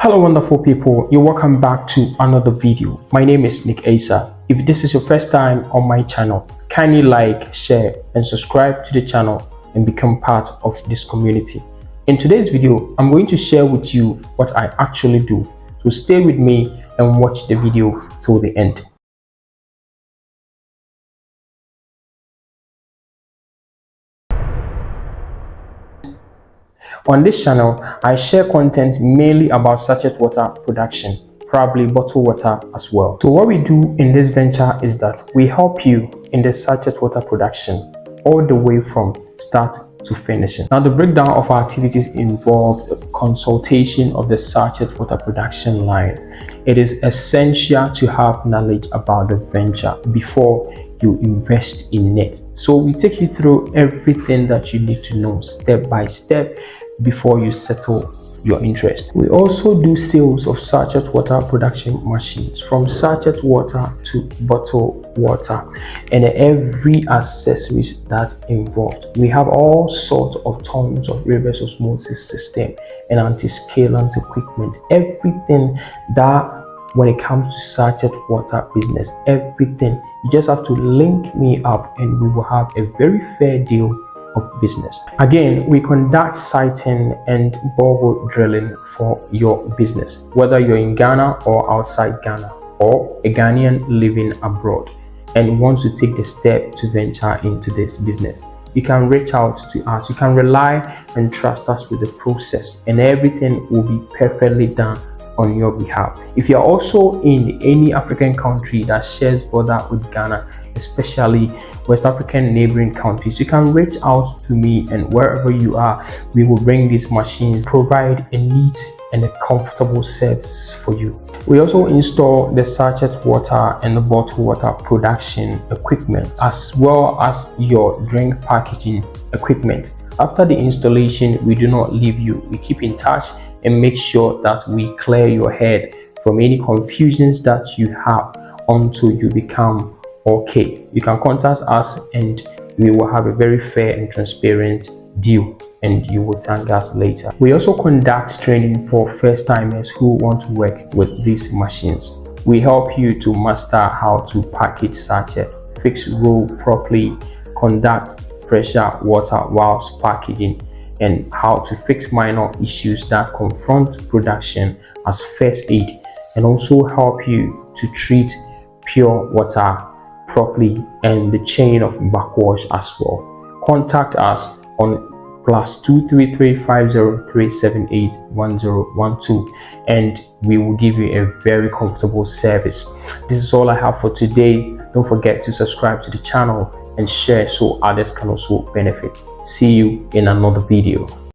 Hello wonderful people, you're welcome back to another video. My name is Nick Asa. If this is your first time on my channel, kindly like, share and subscribe to the channel and become part of this community. In today's video, I'm going to share with you what I actually do. So stay with me and watch the video till the end. On this channel, I share content mainly about sachet water production, probably bottled water as well. So what we do in this venture is that we help you in the sachet water production all the way from start to finishing. Now the breakdown of our activities involve the consultation of the sachet water production line. It is essential to have knowledge about the venture before you invest in it. So we take you through everything that you need to know step by step before you settle your interest. We also do sales of sachet water production machines, from sachet water to bottled water and every accessories that involved. We have all sorts of tons of reverse osmosis system and anti-scalant equipment, everything that when it comes to sachet water business, everything. You just have to link me up and we will have a very fair deal of business. Again, we conduct siting and borehole drilling for your business, whether you're in Ghana or outside Ghana, or a Ghanaian living abroad and want to take the step to venture into this business. You can reach out to us. You can rely and trust us with the process, and everything will be perfectly done on your behalf. If you're also in any African country that shares border with Ghana, especially West African neighboring countries, you can reach out to me, and wherever you are, we will bring these machines, provide a neat and a comfortable service for you. We also install the sachet water and the bottled water production equipment, as well as your drink packaging equipment. After the installation, we do not leave you. We keep in touch and make sure that we clear your head from any confusions that you have until you become okay. You can contact us and we will have a very fair and transparent deal, and you will thank us later. We also conduct training for first timers who want to work with these machines. We help you to master how to package sachet, fix roll properly, conduct pressure water whilst packaging, and how to fix minor issues that confront production as first aid, and also help you to treat pure water properly and the chain of backwash as well. Contact us on +233 503 1012 and we will give you a very comfortable service. This is all I have for today. Don't forget to subscribe to the channel and share so others can also benefit. See you in another video.